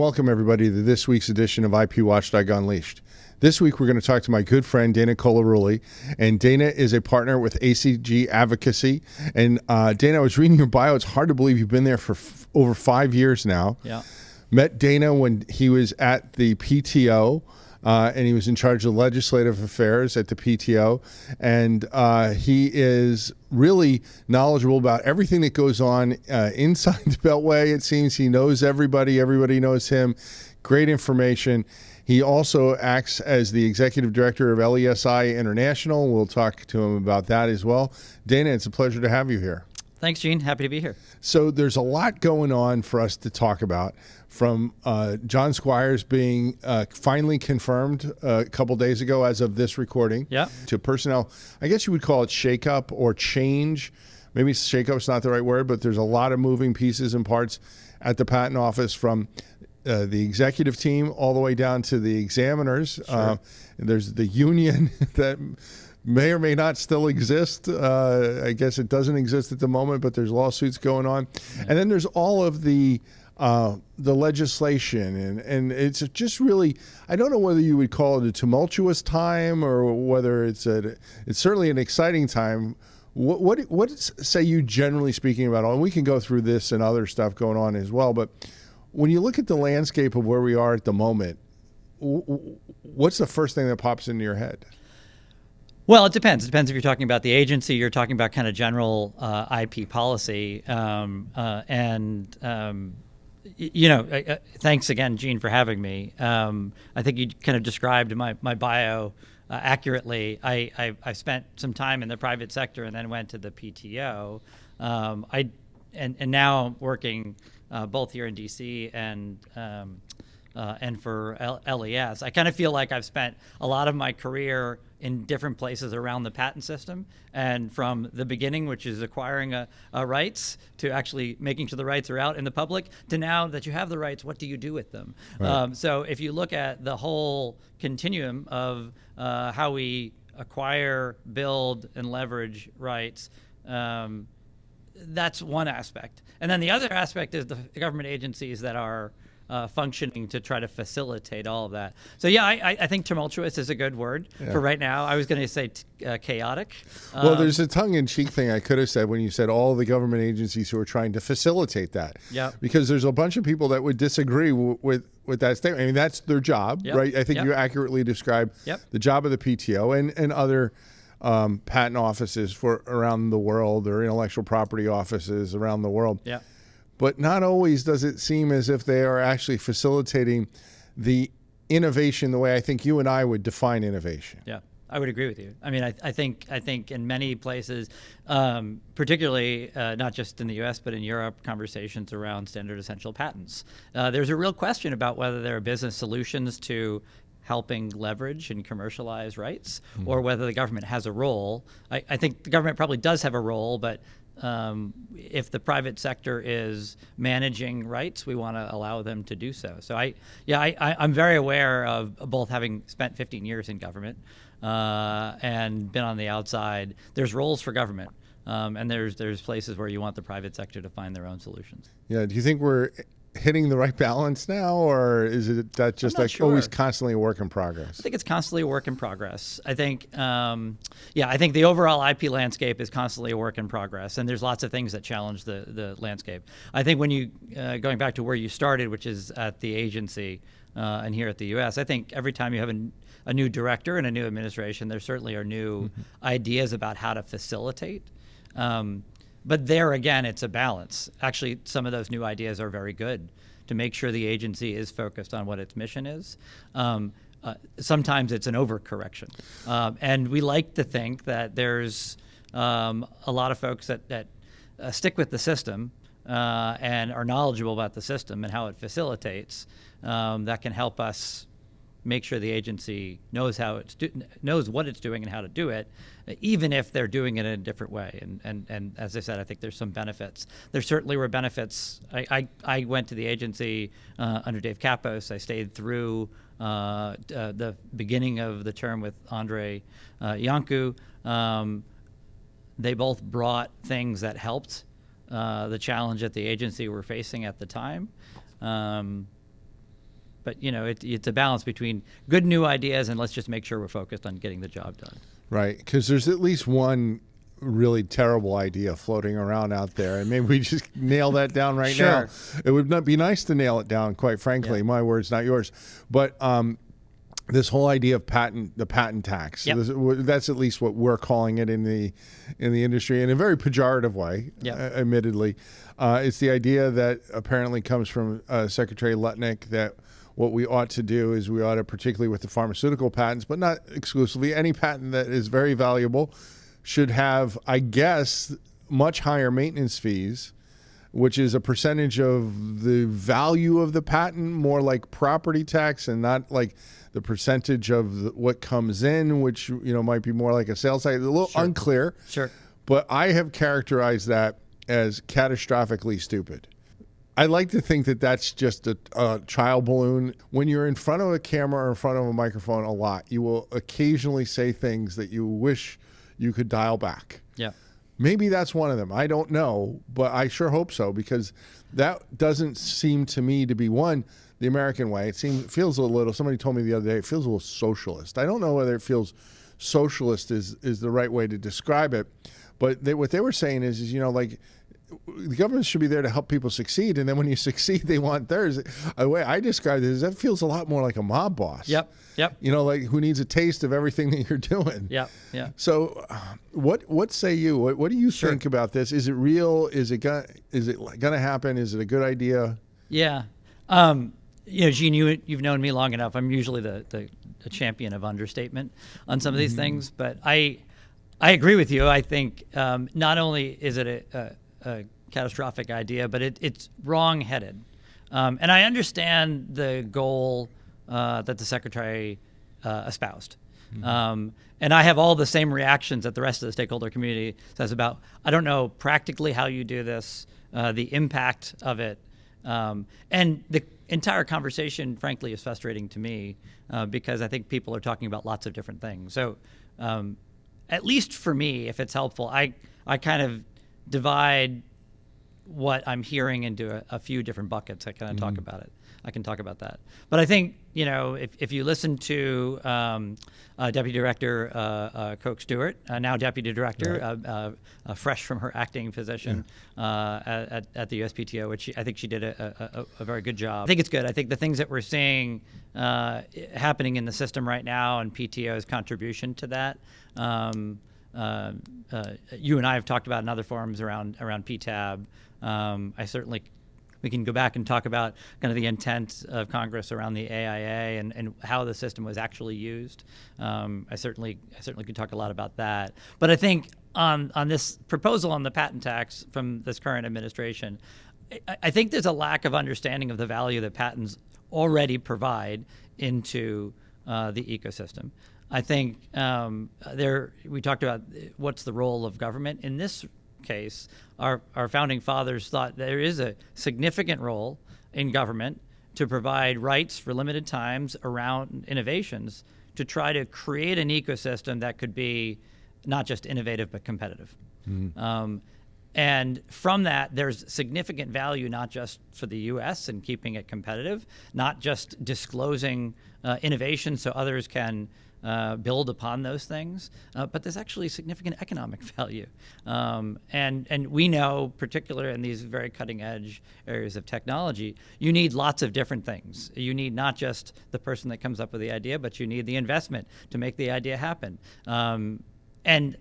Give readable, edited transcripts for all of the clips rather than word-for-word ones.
welcome everybody to this week's edition of IPWatchdog Unleashed. This week we're going to talk to my good friend Dana Colarulli, and Dana is a partner with ACG Advocacy. And Dana, I was reading your bio. It's hard to believe you've been there for over 5 years now. Yeah. Met Dana when he was at the PTO, and he was in charge of legislative affairs at the PTO. And he is really knowledgeable about everything that goes on inside the Beltway. It seems he knows everybody. Everybody knows him. Great information. He also acts as the executive director of LESI International. We'll talk to him about that as well. Dana, it's a pleasure to have you here. Thanks, Gene. Happy to be here. So there's a lot going on for us to talk about, from John Squires being finally confirmed a couple days ago as of this recording, Yeah. to personnel. I guess you would call it shakeup or change. Maybe shakeup's not the right word, but there's a lot of moving pieces and parts at the Patent Office, from the executive team all the way down to the examiners. Sure. There's the union that may or may not still exist. I guess it doesn't exist at the moment, but there's lawsuits going on. Yeah. And then there's all of the legislation, and it's just really, I don't know whether you would call it a tumultuous time or whether it's certainly an exciting time. What say you, generally speaking, about all, and we can go through this and other stuff going on as well, but when you look at the landscape of where we are at the moment, what's the first thing that pops into your head? Well, it depends. It depends if you're talking about the agency, you're talking about kind of general IP policy. Thanks again, Gene, for having me. I think you kind of described my bio accurately. I spent some time in the private sector and then went to the PTO. And now I'm working both here in DC and for LES. I kind of feel like I've spent a lot of my career in different places around the patent system, and from the beginning, which is acquiring rights, to actually making sure the rights are out in the public, to now that you have the rights, what do you do with them? Right. So if you look at the whole continuum of how we acquire, build, and leverage rights, that's one aspect. And then the other aspect is the government agencies that are functioning to try to facilitate all of that. So yeah, I think tumultuous is a good word for right now. I was going to say chaotic. Well, there's a tongue-in-cheek thing I could have said when you said all the government agencies who are trying to facilitate that. Yeah. Because there's a bunch of people that would disagree with that statement. I mean, that's their job, right? I think you accurately described the job of the PTO and other patent offices for around the world, or intellectual property offices around the world. Yeah. But not always does it seem as if they are actually facilitating the innovation the way I think you and I would define innovation. Yeah, I would agree with you. I mean, I think in many places, particularly not just in the U.S. but in Europe, conversations around standard essential patents. There's a real question about whether there are business solutions to helping leverage and commercialize rights, or whether the government has a role. I think the government probably does have a role, but if the private sector is managing rights, we want to allow them to do so. So I'm very aware of both, having spent 15 years in government and been on the outside. There's roles for government, and there's places where you want the private sector to find their own solutions. Yeah. Do you think we're hitting the right balance now, or is it that just like always constantly a work in progress? I think it's constantly a work in progress. I think, I think the overall IP landscape is constantly a work in progress, and there's lots of things that challenge the landscape. I think when you, going back to where you started, which is at the agency and here at the U.S., I think every time you have a new director and a new administration, there certainly are new ideas about how to facilitate. But there again, it's a balance. Actually, some of those new ideas are very good to make sure the agency is focused on what its mission is. Sometimes it's an overcorrection. And we like to think that there's a lot of folks that stick with the system and are knowledgeable about the system and how it facilitates, that can help us make sure the agency knows knows what it's doing and how to do it, even if they're doing it in a different way. And as I said, I think there's some benefits. There certainly were benefits. I went to the agency under Dave Kapos. I stayed through the beginning of the term with Andre Iancu. They both brought things that helped the challenge that the agency were facing at the time. But it's a balance between good new ideas and let's just make sure we're focused on getting the job done. Right, because there's at least one really terrible idea floating around out there, and maybe we just nail that down right now. It would not be nice to nail it down, quite frankly. My words, not yours. But this whole idea of the patent tax. Yep. That's at least what we're calling it in the industry, in a very pejorative way. Admittedly, it's the idea that apparently comes from Secretary Lutnick that what we ought to do is we ought to, particularly with the pharmaceutical patents, but not exclusively, any patent that is very valuable should have, I guess, much higher maintenance fees, which is a percentage of the value of the patent, more like property tax and not like the percentage of what comes in, which might be more like a sales tax. A little unclear. Sure. But I have characterized that as catastrophically stupid. I like to think that that's just a child balloon. When you're in front of a camera or in front of a microphone a lot, you will occasionally say things that you wish you could dial back. Yeah. Maybe that's one of them. I don't know, but I sure hope so, because that doesn't seem to me to be the American way. It feels a little, somebody told me the other day, it feels a little socialist. I don't know whether it feels socialist is the right way to describe it, but what they were saying is like, the government should be there to help people succeed, and then when you succeed, they want theirs. The way I describe it is that feels a lot more like a mob boss. Yep. Like who needs a taste of everything that you're doing. Yeah. So, what say you? What do you think about this? Is it real? Is it gonna happen? Is it a good idea? Yeah. Gene, you've known me long enough. I'm usually the champion of understatement on some of these things, but I agree with you. I think not only is it a catastrophic idea, but it's wrong-headed. And I understand the goal that the secretary espoused. And I have all the same reactions that the rest of the stakeholder community says about, I don't know practically how you do this, the impact of it. And the entire conversation, frankly, is frustrating to me because I think people are talking about lots of different things. So at least for me, if it's helpful, I kind of divide what I'm hearing into a few different buckets. I kind of talk about it. I can talk about that. But I think, if you listen to Deputy Director Coke Stewart, now Deputy Director, fresh from her acting position at the USPTO, which I think she did a very good job. I think it's good. I think the things that we're seeing happening in the system right now and PTO's contribution to that, you and I have talked about in other forums around PTAB. We can go back and talk about kind of the intent of Congress around the AIA and how the system was actually used. I certainly could talk a lot about that. But I think on this proposal on the patent tax from this current administration, I think there's a lack of understanding of the value that patents already provide into the ecosystem. I think we talked about what's the role of government. In this case, our founding fathers thought there is a significant role in government to provide rights for limited times around innovations to try to create an ecosystem that could be not just innovative but competitive. And from that, there's significant value not just for the U.S. in keeping it competitive, not just disclosing innovation so others can build upon those things, but there's actually significant economic value. And we know, particularly in these very cutting-edge areas of technology, you need lots of different things. You need not just the person that comes up with the idea, but you need the investment to make the idea happen. And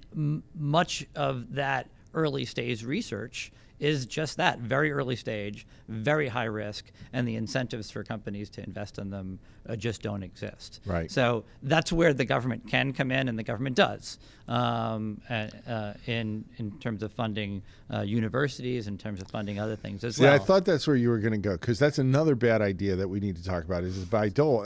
much of that early stage research is just that, very early stage, very high risk, and the incentives for companies to invest in them just don't exist. Right. So that's where the government can come in, and the government does, in terms of funding universities, in terms of funding other things as well. Yeah, I thought that's where you were going to go, because that's another bad idea that we need to talk about is by dole.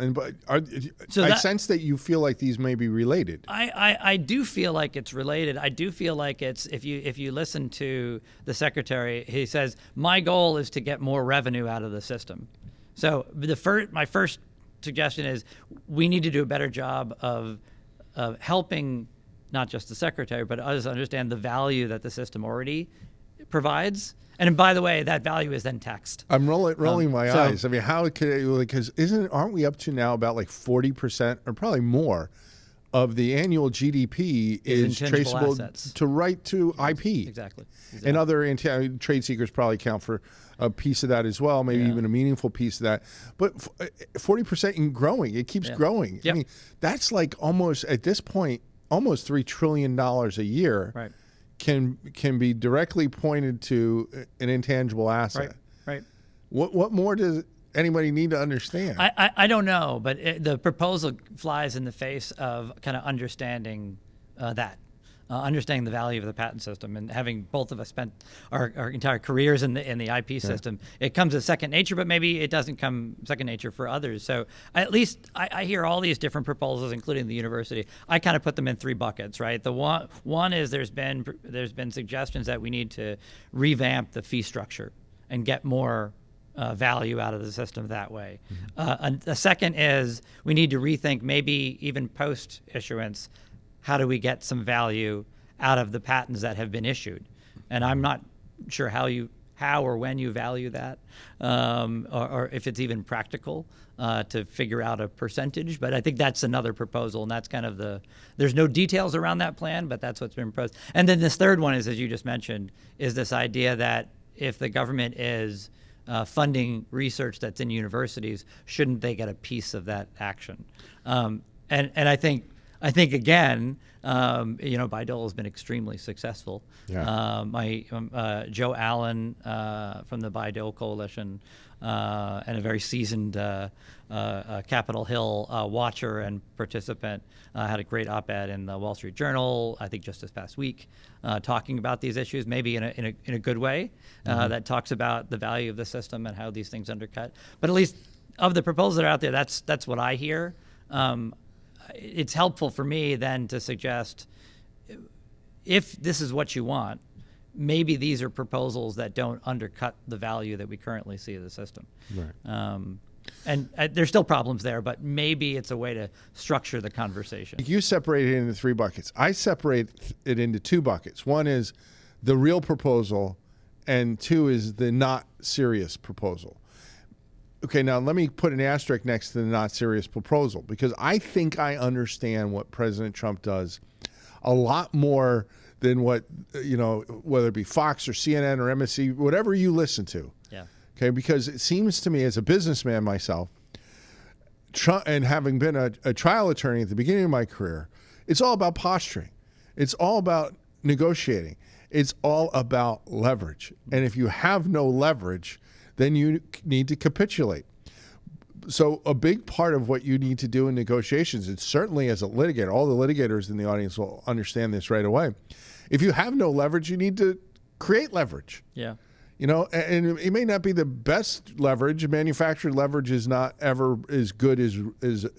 I sense that you feel like these may be related. I do feel like it's related. I do feel like it's, if you listen to the secretary, he says, my goal is to get more revenue out of the system. So my first suggestion is we need to do a better job of helping not just the secretary, but others understand the value that the system already provides. And by the way, that value is then taxed. I'm rolling my eyes. I mean, how could, because aren't we up to now about like 40% or probably more of the annual GDP is traceable assets. to IP. Exactly. And other trade secrets probably count for a piece of that as well, maybe even a meaningful piece of that. But 40% and growing, it keeps growing. Yep. I mean, that's like almost, at this point, almost $3 trillion a year can be directly pointed to an intangible asset. Right. What more does anybody need to understand? I don't know, but the proposal flies in the face of kind of understanding understanding the value of the patent system, and having both of us spent our entire careers in the IP system. It comes as second nature, but maybe it doesn't come second nature for others. So at least I hear all these different proposals, including the university. I kind of put them in three buckets, right? The one is there's been suggestions that we need to revamp the fee structure and get more value out of the system that way. And the second is we need to rethink, maybe even post-issuance, how do we get some value out of the patents that have been issued? And I'm not sure how or when you value that, or if it's even practical to figure out a percentage. But I think that's another proposal, and that's kind of there's no details around that plan, but that's what's been proposed. And then this third one is, as you just mentioned, is this idea that if the government is funding research that's in universities, shouldn't they get a piece of that action? And I think again, Bayh-Dole has been extremely successful. Joe Allen from the Bayh-Dole Coalition, and a very seasoned Capitol Hill watcher and participant, had a great op-ed in the Wall Street Journal, I think just this past week, talking about these issues, maybe in a good way, that talks about the value of the system and how these things undercut. But at least of the proposals that are out there, that's what I hear. It's helpful for me then to suggest, if this is what you want, maybe these are proposals that don't undercut the value that we currently see of the system. Right. And there's still problems there, but maybe it's a way to structure the conversation. You separate it into three buckets. I separate it into two buckets. One is the real proposal, and two is the not serious proposal. Okay, now let me put an asterisk next to the not serious proposal, because I think I understand what President Trump does a lot more than what, whether it be Fox or CNN or MSC, whatever you listen to. Yeah. Okay, because it seems to me, as a businessman myself, Trump, and having been a trial attorney at the beginning of my career, it's all about posturing. It's all about negotiating. It's all about leverage. And if you have no leverage, then you need to capitulate. So a big part of what you need to do in negotiations, and certainly as a litigator, all the litigators in the audience will understand this right away. If you have no leverage, you need to create leverage. Yeah. And it may not be the best leverage. Manufactured leverage is not ever as good as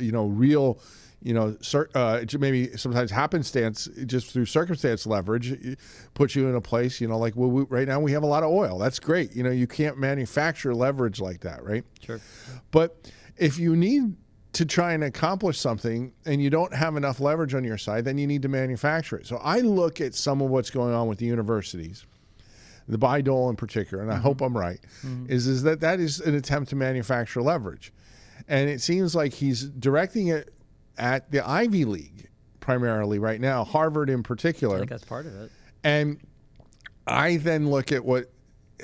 real, maybe sometimes happenstance, just through circumstance leverage, puts you in a place, right now we have a lot of oil. That's great. You can't manufacture leverage like that, right? Sure. But if you need to try and accomplish something and you don't have enough leverage on your side, then you need to manufacture it. So I look at some of what's going on with the universities, the Bayh-Dole in particular, and I hope I'm right, is that is an attempt to manufacture leverage. And it seems like he's directing it at the Ivy League primarily right now, Harvard in particular. I think that's part of it. And I then look at what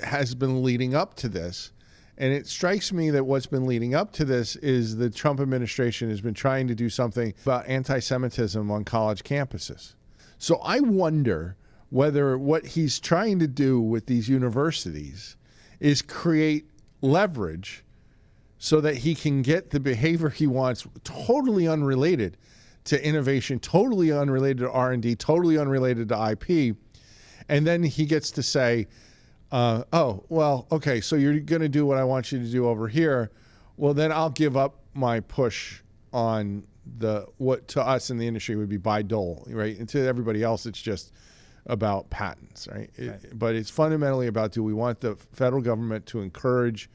has been leading up to this, and it strikes me that what's been leading up to this is the Trump administration has been trying to do something about anti-Semitism on college campuses. So I wonder whether what he's trying to do with these universities is create leverage so that he can get the behavior he wants, totally unrelated to innovation, totally unrelated to R&D, totally unrelated to IP. And then he gets to say, okay, so you're going to do what I want you to do over here. Well, then I'll give up my push on what to us in the industry would be Bayh-Dole, right? And to everybody else, it's just about patents, right? But it's fundamentally about, do we want the federal government to encourage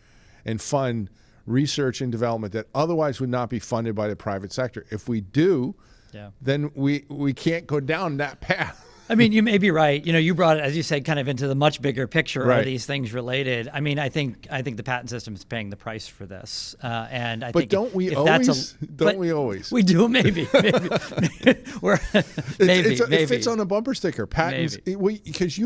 and fund research and development that otherwise would not be funded by the private sector? If we do, then we can't go down that path. I mean, you may be right. You brought it, as you said, kind of into the much bigger picture. Right. Are these things related? I mean, I think the patent system is paying the price for this, and I But think. don't we if always? but We always? We do maybe. We're, maybe. It fits on a bumper sticker. Patents, Maybe. because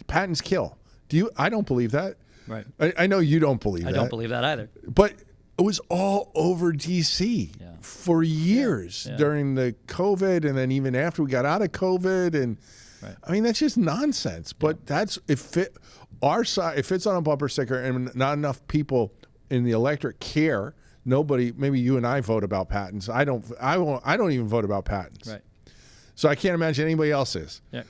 patents kill. Do you? I don't believe that. Right. I know you don't believe that. I don't believe that either. But it was all over DC for years during the COVID, and then even after we got out of COVID, and I mean that's just nonsense. But that's our side. It fits on a bumper sticker, and not enough people in the electorate care. Nobody. Maybe you and I vote about patents. I don't. I won't. I don't even vote about patents. Right. So I can't imagine anybody else is. Yeah.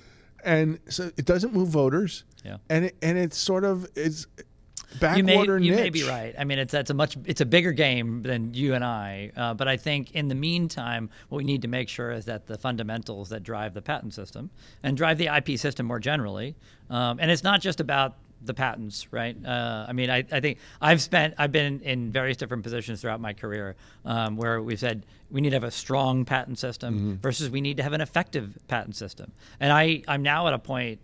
And so it doesn't move voters. Yeah. And it's sort of backwater niche. You may be right. I mean, it's a bigger game than you and I. But I think in the meantime, what we need to make sure is that the fundamentals that drive the patent system and drive the IP system more generally, and it's not just about the patents, right? I mean, I think I've been in various different positions throughout my career where we've said we need to have a strong patent system versus we need to have an effective patent system. And I'm now at a point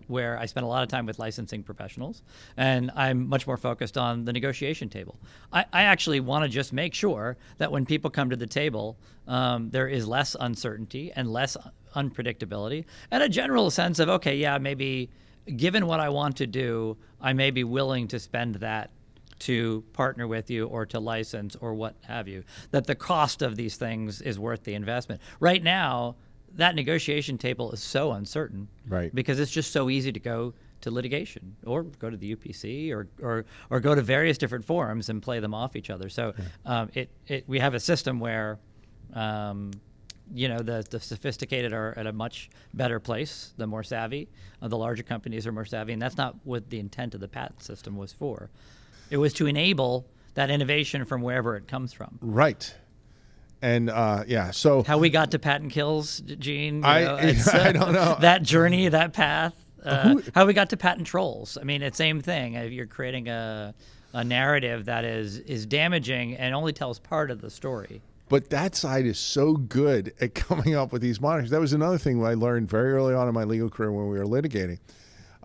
where I spend a lot of time with licensing professionals, and I'm much more focused on the negotiation table. I actually want to just make sure that when people come to the table, there is less uncertainty and less unpredictability, and a general sense of, okay, yeah, maybe given what I want to do, I may be willing to spend that to partner with you or to license or what have you, that the cost of these things is worth the investment. Right now, that negotiation table is so uncertain, right? Because it's just so easy to go to litigation or go to the UPC or go to various different forums and play them off each other. So we have a system where the sophisticated are at a much better place, the more savvy. The larger companies are more savvy, and that's not what the intent of the patent system was for. It was to enable that innovation from wherever it comes from. Right. And so how we got to patent kills, Gene. I don't know that journey, that path. How we got to patent trolls. I mean, it's the same thing. You're creating a narrative that is damaging and only tells part of the story. But that side is so good at coming up with these monikers. That was another thing I learned very early on in my legal career when we were litigating.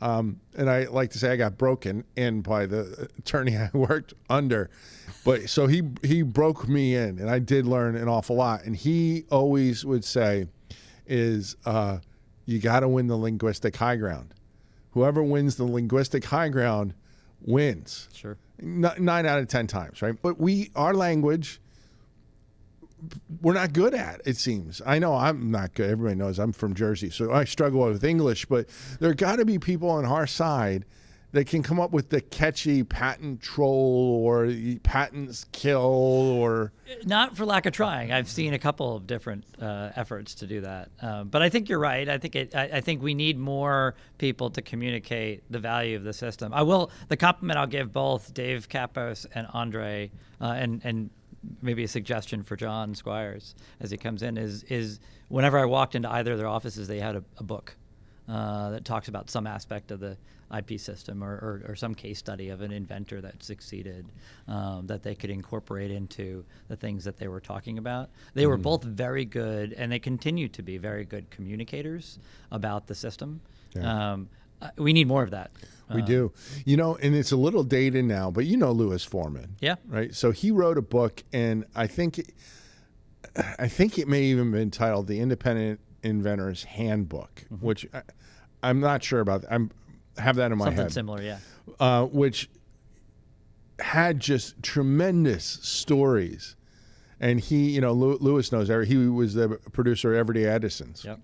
And I like to say I got broken in by the attorney I worked under. But so he broke me in, and I did learn an awful lot. And he always would say is you got to win the linguistic high ground. Whoever wins the linguistic high ground wins. Sure. 9 out of 10 times, right? But our language, we're not good at, it seems. I know I'm not good. Everybody knows I'm from Jersey, so I struggle with English. But there got to be people on our side that can come up with the catchy patent troll or patents kill or... Not for lack of trying. I've seen a couple of different efforts to do that. But I think you're right. I think we need more people to communicate the value of the system. The compliment I'll give both Dave Kapos and Andre, and maybe a suggestion for John Squires as he comes in is whenever I walked into either of their offices, they had a book that talks about some aspect of the IP system or some case study of an inventor that succeeded that they could incorporate into the things that they were talking about. They were both very good, and they continue to be very good communicators about the system. Yeah. We need more of that. We do. And it's a little dated now, but Lewis Foreman. Yeah. Right? So he wrote a book, and I think it may even been titled The Independent Inventor's Handbook, which I'm not sure about. I have that in my head. Something similar, yeah. Which had just tremendous stories. And he, Lewis knows, he was the producer of Everyday Edison's. Yep.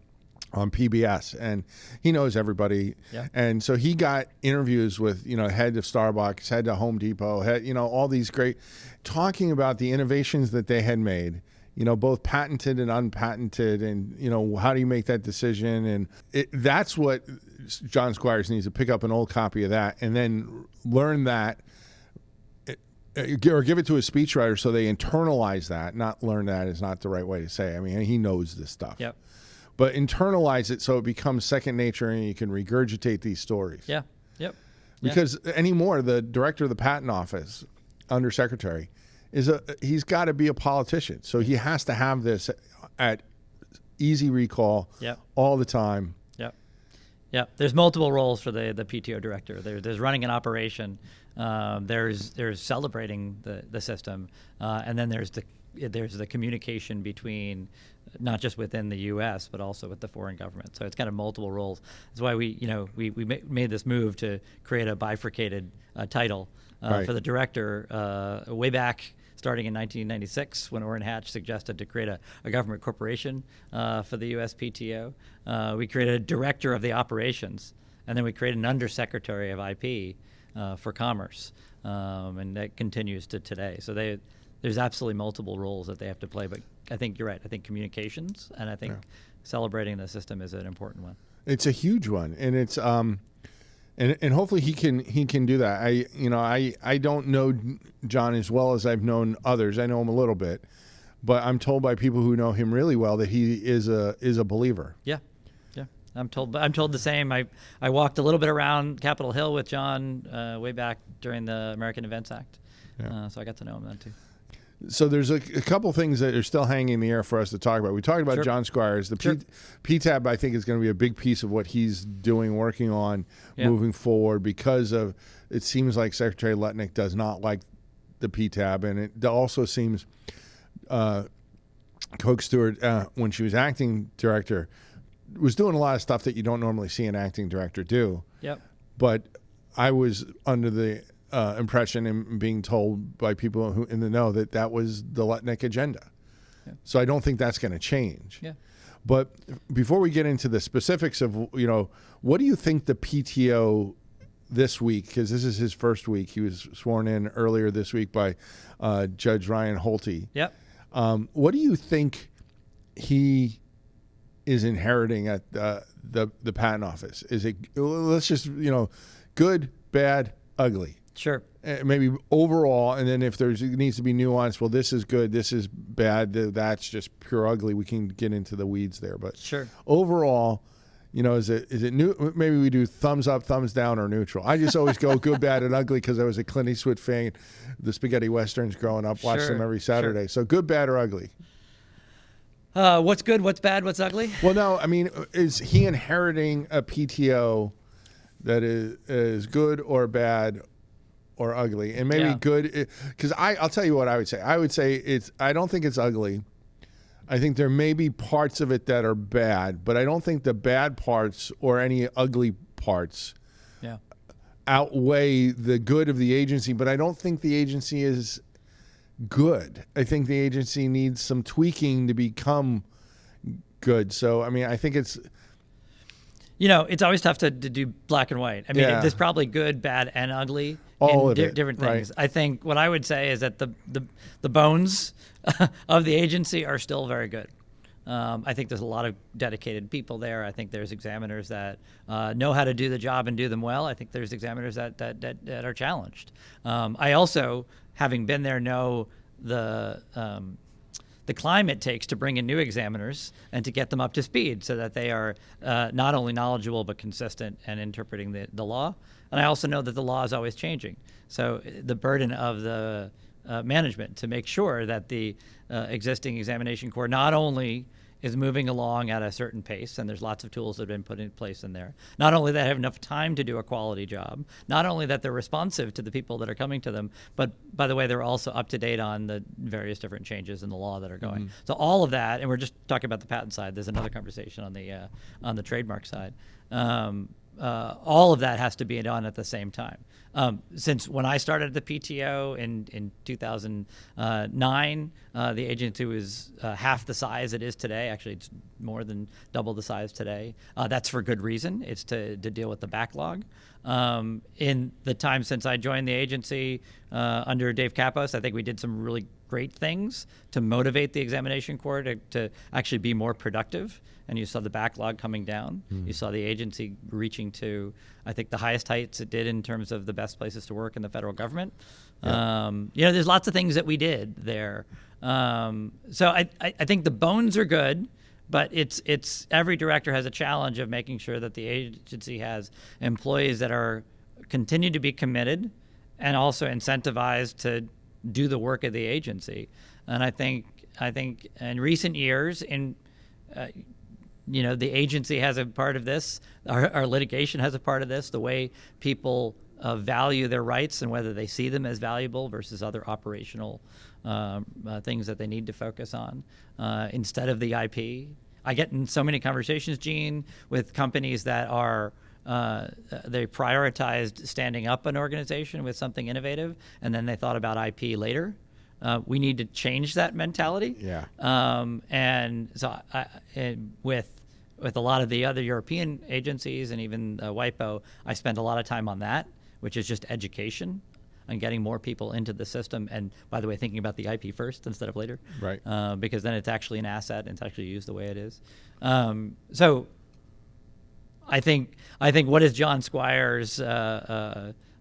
On PBS, and he knows everybody. Yeah. And so he got interviews with, head of Starbucks, head of Home Depot, all these great, talking about the innovations that they had made, both patented and unpatented, and, how do you make that decision? And that's what John Squires needs to pick up an old copy of that and then learn that, or give it to a speechwriter so they internalize that. Not learn that is not the right way to say it. I mean, he knows this stuff. Yep. But internalize it so it becomes second nature and you can regurgitate these stories. Yeah. Yep. Because anymore, the director of the patent office, undersecretary, he's got to be a politician. So he has to have this at easy recall all the time. Yeah, there's multiple roles for the PTO director. There's running an operation. There's celebrating the system, and then there's the communication between not just within the U.S. but also with the foreign government. So it's kind of multiple roles. That's why we made this move to create a bifurcated title for the director way back. Starting in 1996, when Orrin Hatch suggested to create a government corporation for the USPTO, we created a director of the operations, and then we created an undersecretary of IP for commerce, and that continues to today. So there's absolutely multiple roles that they have to play, but I think you're right. I think communications, and I think celebrating the system is an important one. It's a huge one, and it's and hopefully he can do that. I don't know John as well as I've known others. I know him a little bit, but I'm told by people who know him really well that he is a believer. Yeah. I'm told the same. I walked a little bit around Capitol Hill with John way back during the American Invents Act, so I got to know him then too. So there's a couple things that are still hanging in the air for us to talk about. We talked about John Squires. The PTAB, I think, is going to be a big piece of what he's working on moving forward, because of it seems like Secretary Letnick does not like the PTAB, and it also seems Coke Stewart, when she was acting director, was doing a lot of stuff that you don't normally see an acting director do. Yep. But I was under the impression and being told by people who in the know that was the Letnick agenda. Yeah. So I don't think that's going to change. Yeah. But before we get into the specifics of, what do you think the PTO this week, because this is his first week, he was sworn in earlier this week by Judge Ryan Holte. Yep. What do you think he is inheriting at the patent office? Is it, let's just, good, bad, ugly? Sure. Maybe overall, and then if it needs to be nuanced, well, this is good, this is bad, that's just pure ugly. We can get into the weeds there, but sure. Overall, is it new? Maybe we do thumbs up, thumbs down, or neutral. I just always go good, bad, and ugly because I was a Clint Eastwood fan. The spaghetti westerns growing up, watched them every Saturday. Sure. So good, bad, or ugly? What's good? What's bad? What's ugly? Well, no. I mean, is he inheriting a PTO that is good or bad or ugly? And maybe good, because I'll tell you what I would say. I would say I don't think it's ugly. I think there may be parts of it that are bad, but I don't think the bad parts or any ugly parts outweigh the good of the agency. But I don't think the agency is good. I think the agency needs some tweaking to become good. So, I mean, I think it's... it's always tough to do black and white. I mean, there's probably good, bad, and ugly. All in of it, different things. Right. I think what I would say is that the bones of the agency are still very good. I think there's a lot of dedicated people there. I think there's examiners that know how to do the job and do them well. I think there's examiners that are challenged. I also, having been there, know the climate it takes to bring in new examiners and to get them up to speed so that they are not only knowledgeable but consistent and interpreting the law. And I also know that the law is always changing. So the burden of the management to make sure that the existing examination corps not only is moving along at a certain pace, and there's lots of tools that have been put in place in there. Not only that they have enough time to do a quality job, not only that they're responsive to the people that are coming to them, but by the way, they're also up to date on the various different changes in the law that are going. Mm-hmm. So all of that, and we're just talking about the patent side, there's another conversation on the trademark side. All of that has to be done at the same time. Since when I started at the PTO in 2009, the agency was half the size it is today. Actually, it's more than double the size today. That's for good reason. It's to deal with the backlog. In the time since I joined the agency under Dave Kapos, I think we did some really great things to motivate the examination corps to actually be more productive. And you saw the backlog coming down. You saw the agency reaching to, I think, the highest heights it did in terms of the best places to work in the federal government. There's lots of things that we did there. So I think the bones are good, but it's every director has a challenge of making sure that the agency has employees that are continue to be committed and also incentivized to do the work of the agency. And I think in recent years, the agency has a part of this. Our litigation has a part of this. The way people value their rights and whether they see them as valuable versus other operational things that they need to focus on instead of the IP. I get in so many conversations, Gene, with companies that are they prioritized standing up an organization with something innovative, and then they thought about IP later. We need to change that mentality. Yeah. And so with a lot of the other European agencies and even WIPO, I spend a lot of time on that, which is just education and getting more people into the system. And by the way, thinking about the IP first instead of later. Right. Because then it's actually an asset and it's actually used the way it is. So I think what is John Squires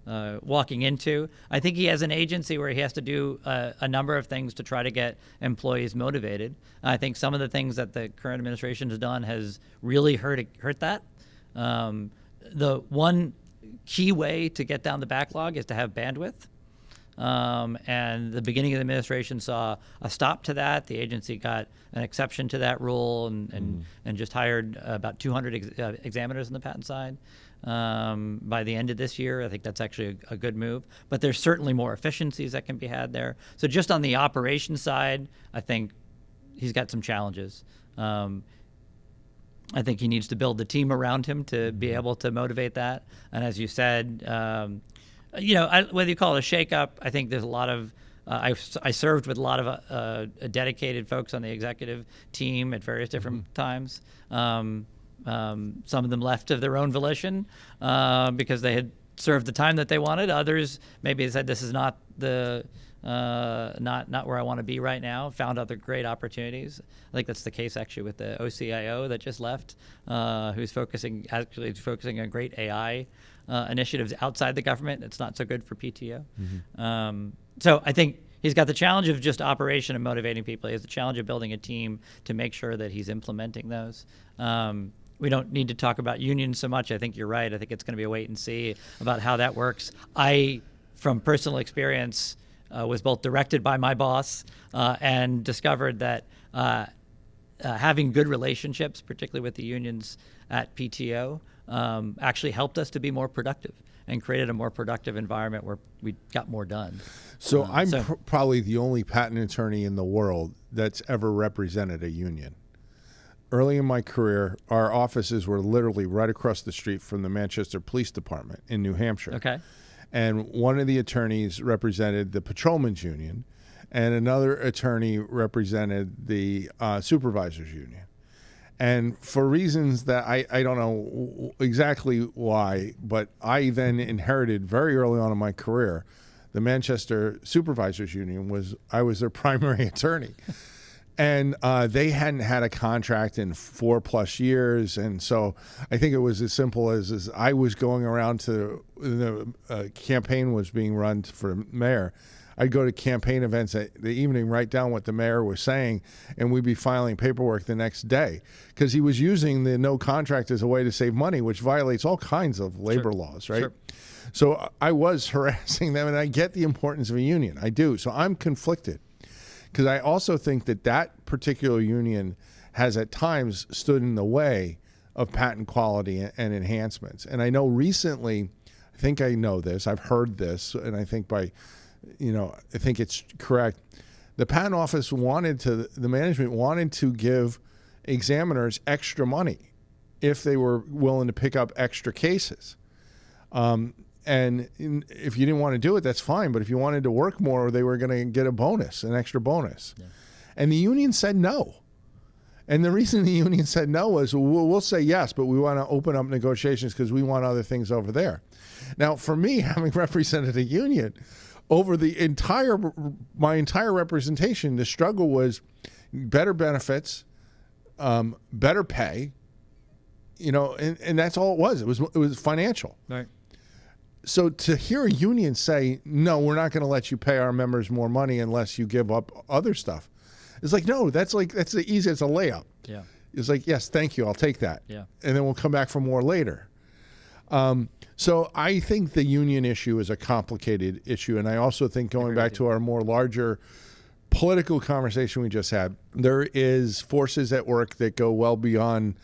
walking into? I think he has an agency where he has to do a number of things to try to get employees motivated. I think some of the things that the current administration has done has really hurt that. The one key way to get down the backlog is to have bandwidth. And the beginning of the administration saw a stop to that. The agency got an exception to that rule and just hired about 200 examiners on the patent side. By the end of this year, I think that's actually a good move. But there's certainly more efficiencies that can be had there. So just on the operations side, I think he's got some challenges. I think he needs to build the team around him to be able to motivate that. And as you said, whether you call it a shakeup, I think there's a lot of. I served with a lot of dedicated folks on the executive team at various different times. Some of them left of their own volition because they had served the time that they wanted. Others maybe said, "This is not the not where I want to be right now." Found other great opportunities. I think that's the case actually with the OCIO that just left, who's focusing on great AI initiatives outside the government. It's not so good for PTO. So I think he's got the challenge of just operation and motivating people. He has the challenge of building a team to make sure that he's implementing those. We don't need to talk about unions so much. I think you're right. I think it's going to be a wait and see about how that works. I, from personal experience, was both directed by my boss and discovered that having good relationships, particularly with the unions at PTO, actually helped us to be more productive and created a more productive environment where we got more done. So I'm probably the only patent attorney in the world that's ever represented a union. Early in my career, our offices were literally right across the street from the Manchester Police Department in New Hampshire. Okay. And one of the attorneys represented the Patrolmen's Union, and another attorney represented the Supervisors Union. And for reasons that I don't know exactly why, but I then inherited very early on in my career, the Manchester Supervisors Union I was their primary attorney. And they hadn't had a contract in 4+ years. And so I think it was as simple as I was going around to the campaign was being run for mayor. I'd go to campaign events at the evening, write down what the mayor was saying, and we'd be filing paperwork the next day because he was using the no contract as a way to save money, which violates all kinds of labor laws, right? Sure. So I was harassing them, and I get the importance of a union. I do. So I'm conflicted because I also think that particular union has at times stood in the way of patent quality and enhancements. And I know recently, I think I know this, I've heard this, and I think I think it's correct. The patent office the management wanted to give examiners extra money if they were willing to pick up extra cases. And if you didn't want to do it, that's fine. But if you wanted to work more, they were going to get an extra bonus. Yeah. And the union said no. And the reason the union said no was, we'll say yes, but we want to open up negotiations because we want other things over there. Now, for me, having represented a union, over my entire representation, the struggle was better benefits, better pay, and that's all it was. It was financial. Right. So to hear a union say, no, we're not going to let you pay our members more money unless you give up other stuff. It's like, no, that's the easy, it's a layup. Yeah. It's like, yes, thank you, I'll take that. Yeah. And then we'll come back for more later. So I think the union issue is a complicated issue. And I also think going back to our more larger political conversation we just had, there is forces at work that go well beyond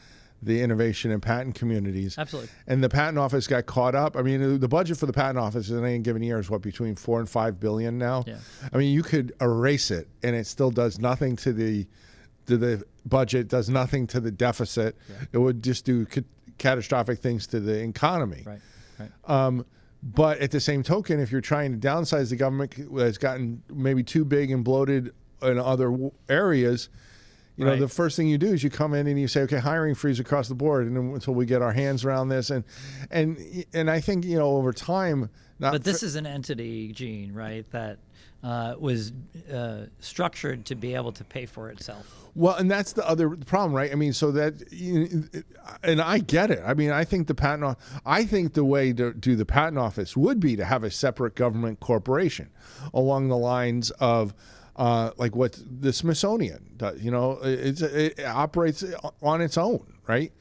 the innovation and patent communities. Absolutely. And the patent office got caught up. I mean, the budget for the patent office in any given year is what, between $4 and $5 billion now? Yeah. I mean, you could erase it and it still does nothing to the budget, does nothing to the deficit. Yeah. It would just do catastrophic things to the economy. Right. But at the same token, if you're trying to downsize the government that's gotten maybe too big and bloated in other areas, you know, the first thing you do is you come in and you say, okay, hiring freeze across the board, and until we get our hands around this, and I think, you know, over time. But this is an entity, Gene, right, that was structured to be able to pay for itself. Well, and that's the other problem, right? I mean, so that, and I get it. I mean, I think the way to do the patent office would be to have a separate government corporation along the lines of like what the Smithsonian does. You know, it operates on its own, right?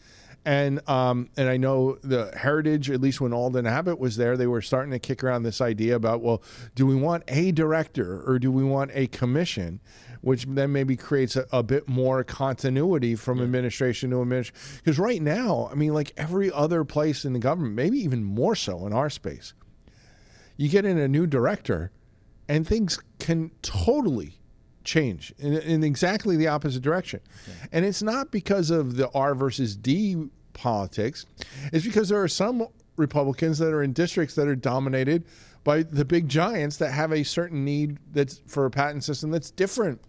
And I know the Heritage, at least when Alden Abbott was there, they were starting to kick around this idea about, well, do we want a director or do we want a commission, which then maybe creates a bit more continuity from administration to administration. Because right now, I mean, like every other place in the government, maybe even more so in our space, you get in a new director and things can totally change in exactly the opposite direction. Yeah. And it's not because of the R versus D politics. It's because there are some Republicans that are in districts that are dominated by the big giants that have a certain need that's for a patent system that's different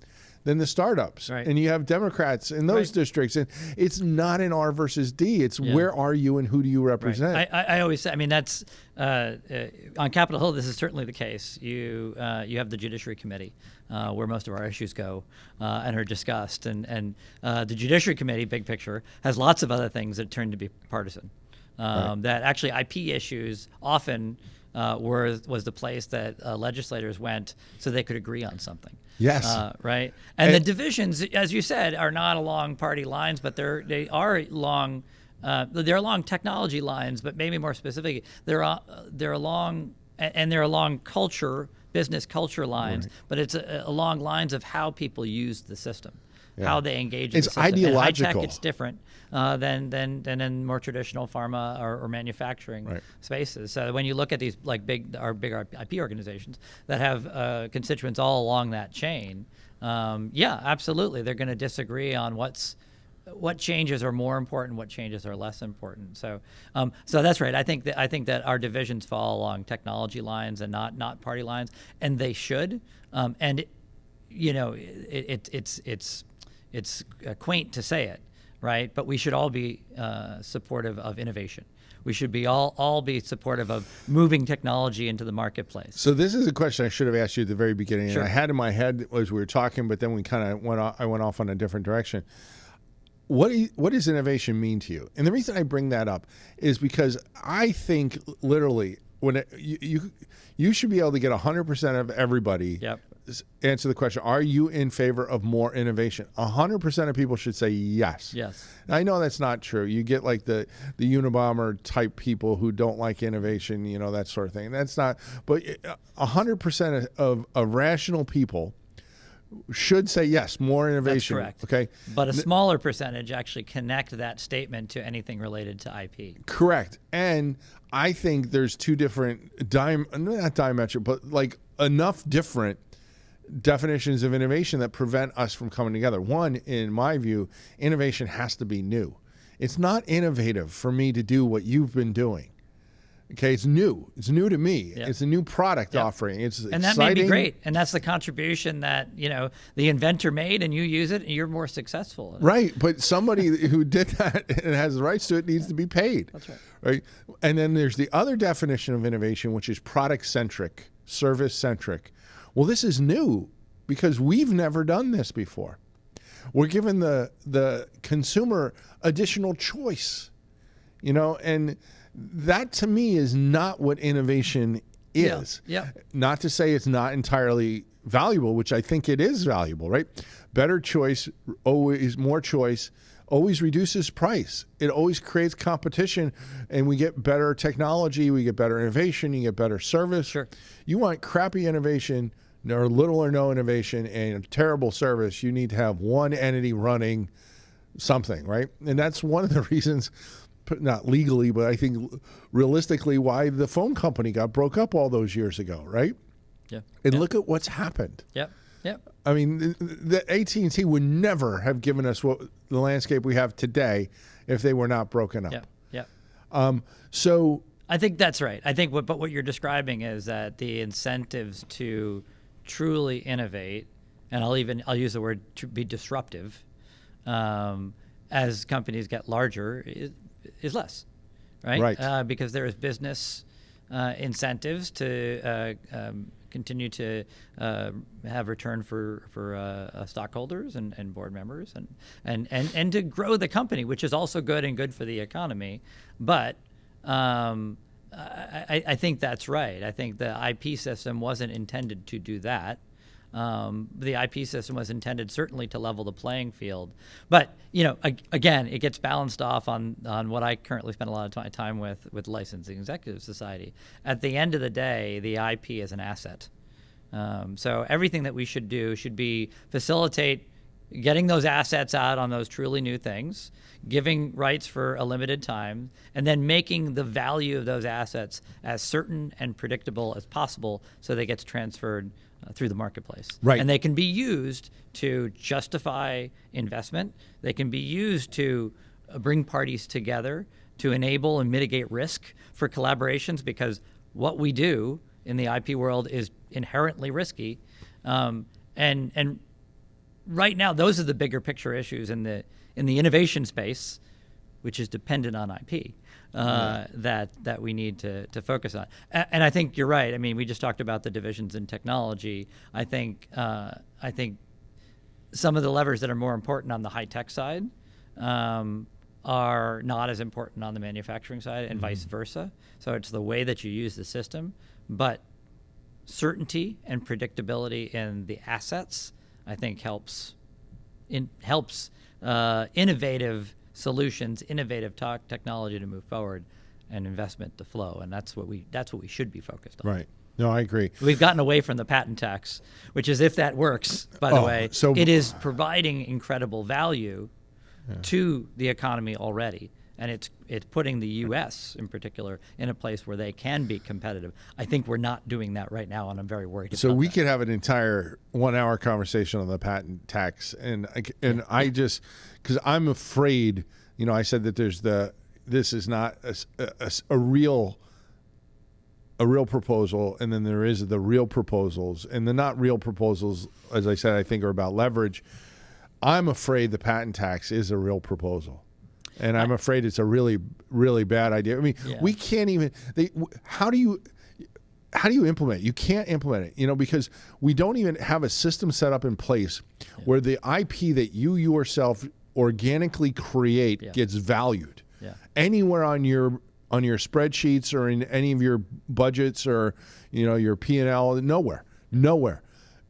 than the startups. Right. And you have Democrats in those districts. And it's not an R versus D. It's where are you and who do you represent? Right. I always say, I mean, that's on Capitol Hill, this is certainly the case. You have the Judiciary Committee where most of our issues go and are discussed. And the Judiciary Committee, big picture, has lots of other things that turn to be partisan. That actually IP issues often was the place that legislators went so they could agree on something. Yes. Right. And the divisions, as you said, are not along party lines, but they are along technology lines, but maybe more specifically, they're along culture, business culture lines, but it's along lines of how people use the system. Yeah. How they engage in the system. Ideological. In high tech, it's different than in more traditional pharma or manufacturing spaces. So when you look at these like big IP organizations that have constituents all along that chain, absolutely, they're going to disagree on what changes are more important, what changes are less important. So that's right. I think that our divisions fall along technology lines and not party lines, and they should. It's quaint to say it, right? But we should all be supportive of innovation. We should be all be supportive of moving technology into the marketplace. So this is a question I should have asked you at the very beginning. Sure. And I had in my head as we were talking, but then we kind of went off on a different direction. What does innovation mean to you? And the reason I bring that up is because I think literally when you should be able to get 100% of everybody answer the question, are you in favor of more innovation? 100% of people should say yes. Yes. I know that's not true. You get like the Unabomber type people who don't like innovation, you know, that sort of thing. That's not, but 100% of rational people should say yes, more innovation. That's correct. Okay. But a smaller percentage actually connect that statement to anything related to IP. Correct. And I think there's two different not diametric, but like enough different definitions of innovation that prevent us from coming together. One, in my view, innovation has to be new. It's not innovative for me to do what you've been doing. Okay, it's new. It's new to me. Yep. It's a new product offering. It's and exciting. That may be great. And that's the contribution that, you know, the inventor made, and you use it, and you're more successful. Right, but somebody who did that and has the rights to it needs to be paid. That's right. Right, and then there's the other definition of innovation, which is product-centric, service-centric. Well, this is new because we've never done this before. We're giving the consumer additional choice, you know, and that to me is not what innovation is. Yeah. Not to say it's not entirely valuable, which I think it is valuable, right? Better choice, always more choice, always reduces price. It always creates competition, and we get better technology, we get better innovation, you get better service. Sure. You want crappy innovation or little or no innovation and terrible service, you need to have one entity running something, right? And that's one of the reasons, not legally, but I think realistically, why the phone company got broke up all those years ago, right? Yeah. And look at what's happened. Yep. Yep. I mean, the AT&T would never have given us what the landscape we have today if they were not broken up. Yep. Yep. So I think that's right. I think what you're describing is that the incentives to truly innovate, and I'll use the word to be disruptive, as companies get larger, is less, right? Right. Because there is business incentives to continue to have return for stockholders and board members and to grow the company, which is also good and good for the economy. But I think that's right. I think the IP system wasn't intended to do that. The IP system was intended certainly to level the playing field. But, again, it gets balanced off on what I currently spend a lot of time with Licensing Executive Society. At the end of the day, the IP is an asset. So everything that we should do should be facilitate getting those assets out on those truly new things, giving rights for a limited time, and then making the value of those assets as certain and predictable as possible so they get transferred through the marketplace. Right. And they can be used to justify investment. They can be used to bring parties together, to enable and mitigate risk for collaborations, because what we do in the IP world is inherently risky. And right now, those are the bigger picture issues in the innovation space, which is dependent on IP, that we need to focus on. And I think you're right. I mean, we just talked about the divisions in technology. I think some of the levers that are more important on the high tech side are not as important on the manufacturing side, and vice versa. So it's the way that you use the system, but certainty and predictability in the assets, I think, helps innovative solutions, innovative technology to move forward, and investment to flow, and that's what we should be focused on. Right. No, I agree. We've gotten away from the patent tax, which is, if that works, by the way, so it is providing incredible value to the economy already, and it's putting the U.S. in particular in a place where they can be competitive. I think we're not doing that right now, and I'm very worried. So about we that. could have an entire 1 hour conversation on the patent tax, I just, because I'm afraid, I said that this is not a real proposal, and then there is the real proposals, and the not real proposals, as I said, I think are about leverage. I'm afraid the patent tax is a real proposal. And I'm afraid it's a really, really bad idea. I mean, we can't even. How do you implement it? You can't implement it, because we don't even have a system set up in place where the IP that you yourself organically create gets valued. Yeah. Anywhere on your spreadsheets or in any of your budgets or your P&L, nowhere.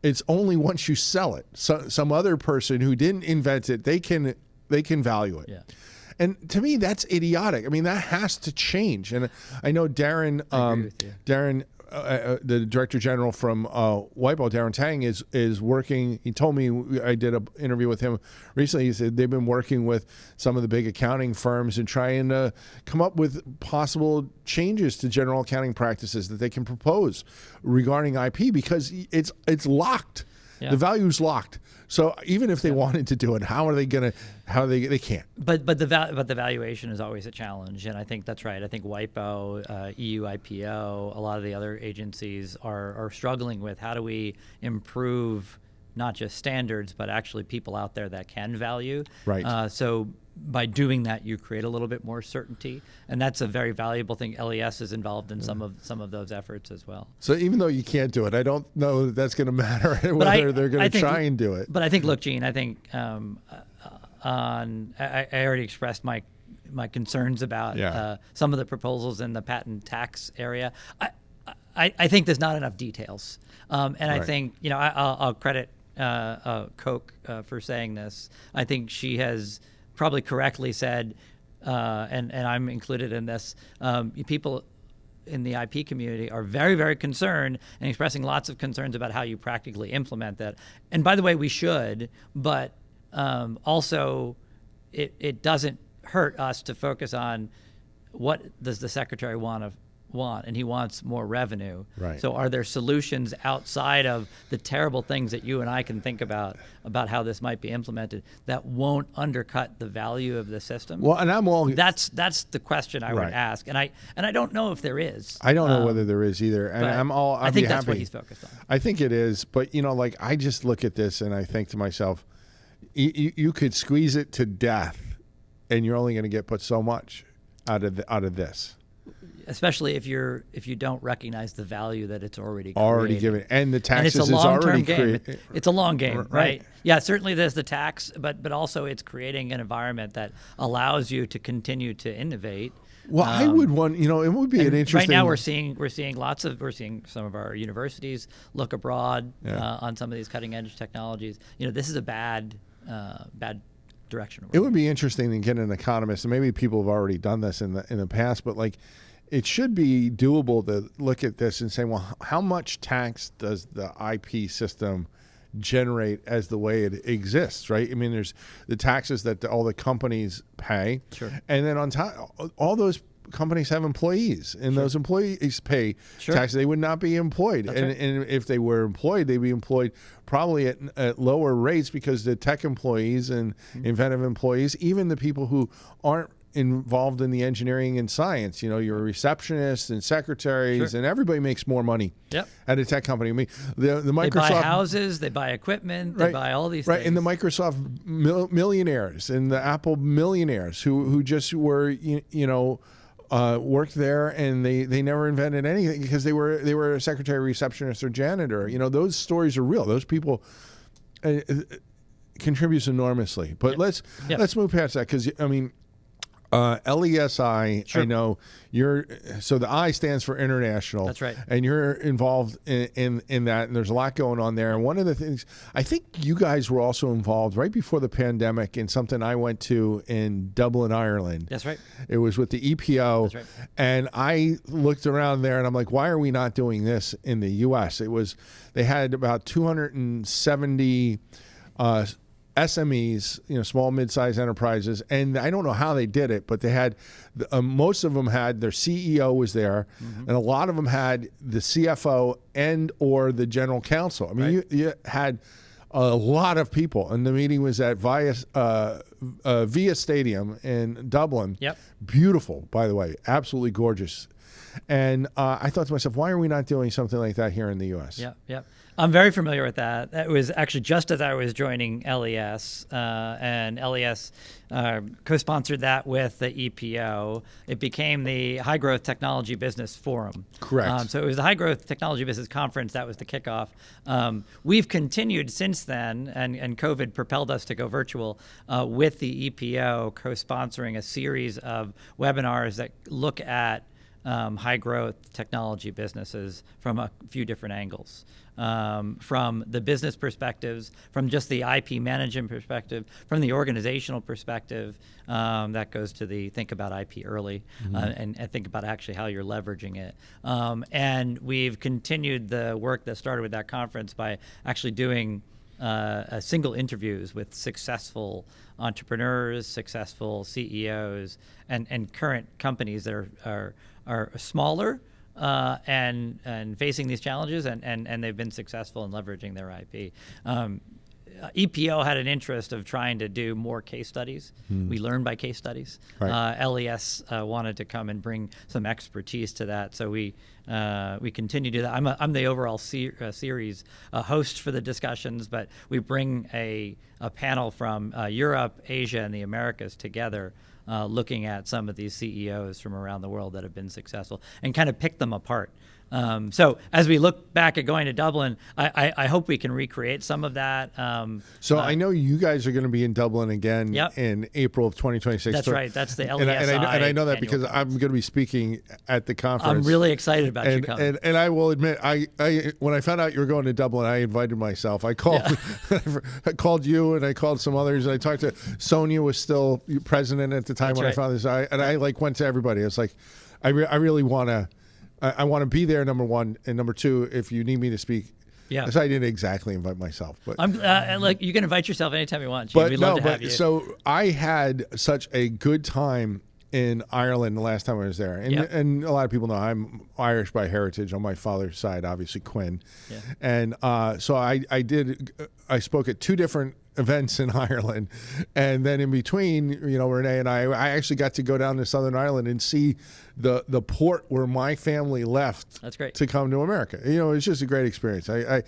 It's only once you sell it. So, some other person who didn't invent it, they can value it. Yeah. And to me, that's idiotic. I mean, that has to change. And I know Darren, the Director General from WIPO, Darren Tang, is working. He told me, I did an interview with him recently. He said they've been working with some of the big accounting firms and trying to come up with possible changes to general accounting practices that they can propose regarding IP, because it's locked. Yeah. The value's locked. So even if they wanted to do it, how are they going to? They can't. But the valuation is always a challenge, and I think that's right. I think WIPO, EU IPO, a lot of the other agencies are struggling with how do we improve not just standards, but actually people out there that can value. Right. So by doing that, you create a little bit more certainty, and that's a very valuable thing. LES is involved in some of those efforts as well. So even though you can't do it, I don't know that that's going to matter whether they're going to try and do it. But I think, look, Gene, I think I already expressed my concerns about some of the proposals in the patent tax area. I think there's not enough details, and I think I'll credit Coke for saying this. I think she has probably correctly said, and I'm included in this, people in the IP community are very, very concerned and expressing lots of concerns about how you practically implement that. And by the way, we should, but also it doesn't hurt us to focus on what does the secretary want, and he wants more revenue. Right. So are there solutions outside of the terrible things that you and I can think about how this might be implemented that won't undercut the value of the system? Well, and I'm all that's the question I would ask, and I don't know if there is. I don't know whether there is either, and I think that's what he's focused on. I think it is, but like I just look at this and I think to myself, you could squeeze it to death, and you're only going to get put so much out of this. Especially if you don't recognize the value that it's already given, and the taxes and it's a long-term game. created. It's a long game, right? Yeah, certainly there's the tax, but also it's creating an environment that allows you to continue to innovate. Well, I would want, it would be an interesting. Right now, we're seeing some of our universities look abroad on some of these cutting edge technologies. This is a bad direction. It would be interesting to get an economist, and maybe people have already done this in the past, but it should be doable to look at this and say, well, how much tax does the IP system generate as the way it exists, right? I mean, there's the taxes that all the companies pay. Sure. And then on top, all those companies have employees, and those employees pay taxes. They would not be employed. And if they were employed, they'd be employed probably at lower rates, because the tech employees and inventive employees, even the people who aren't involved in the engineering and science, your receptionists and secretaries, and everybody makes more money at a tech company. I mean, the Microsoft, they buy houses, they buy equipment, they buy all these things. And the Microsoft millionaires and the Apple millionaires who just were, worked there, and they never invented anything because they were a secretary, receptionist, or janitor. Those stories are real. Those people contributes enormously. But let's move past that, because LESI, I know so the I stands for international. That's right. And you're involved in that, and there's a lot going on there. And one of the things, I think you guys were also involved right before the pandemic in something I went to in Dublin, Ireland. That's right. It was with the EPO. That's right. And I looked around there and I'm like, why are we not doing this in the US? They had about 270 SMEs, small, mid-sized enterprises, and I don't know how they did it, but they had most of them had their CEO was there, and a lot of them had the CFO and or the general counsel. I mean, you had a lot of people, and the meeting was at Via Stadium in Dublin. Yep, beautiful, by the way, absolutely gorgeous. And I thought to myself, why are we not doing something like that here in the U.S.? Yep. I'm very familiar with that. That was actually just as I was joining LES, and LES co-sponsored that with the EPO. It became the High Growth Technology Business Forum. Correct. So it was the High Growth Technology Business Conference. That was the kickoff. We've continued since then, and COVID propelled us to go virtual with the EPO co-sponsoring a series of webinars that look at high growth technology businesses from a few different angles. From the business perspectives, from just the IP management perspective, from the organizational perspective, that goes to the think about IP early, and think about actually how you're leveraging it. And we've continued the work that started with that conference by actually doing single interviews with successful entrepreneurs, successful CEOs, and current companies that are smaller and facing these challenges, and they've been successful in leveraging their IP. EPO had an interest of trying to do more case studies. We learn by case studies. Right. LES wanted to come and bring some expertise to that, so we continue to do that. I'm the overall series host for the discussions, but we bring a panel from Europe, Asia, and the Americas together, looking at some of these CEOs from around the world that have been successful and kind of pick them apart. So as we look back at going to Dublin, I hope we can recreate some of that. So I know you guys are going to be in Dublin again in April of 2026. That's right. That's the LESI. And I know that because I'm going to be speaking at the conference. I'm really excited about you coming. And I will admit, I when I found out you were going to Dublin, I invited myself. I called I called you and I called some others. And I talked to Sonia, was still president at the time when I found this. I went to everybody. I was like, I really want to. I want to be there, number one, and number two, if you need me to speak, Yeah. So I didn't exactly invite myself, but I'm like, you can invite yourself anytime you want. but We'd no, love to have but you. so I had such a good time in Ireland the last time I was there, and Yep. and a lot of people know I'm Irish by heritage on my father's side, obviously Quinn, Yeah. and so I spoke at 2 different events in Ireland, and then in between, Renee and I actually got to go down to Southern Ireland and see the port where my family left. That's great. To come to America. It's just a great experience. I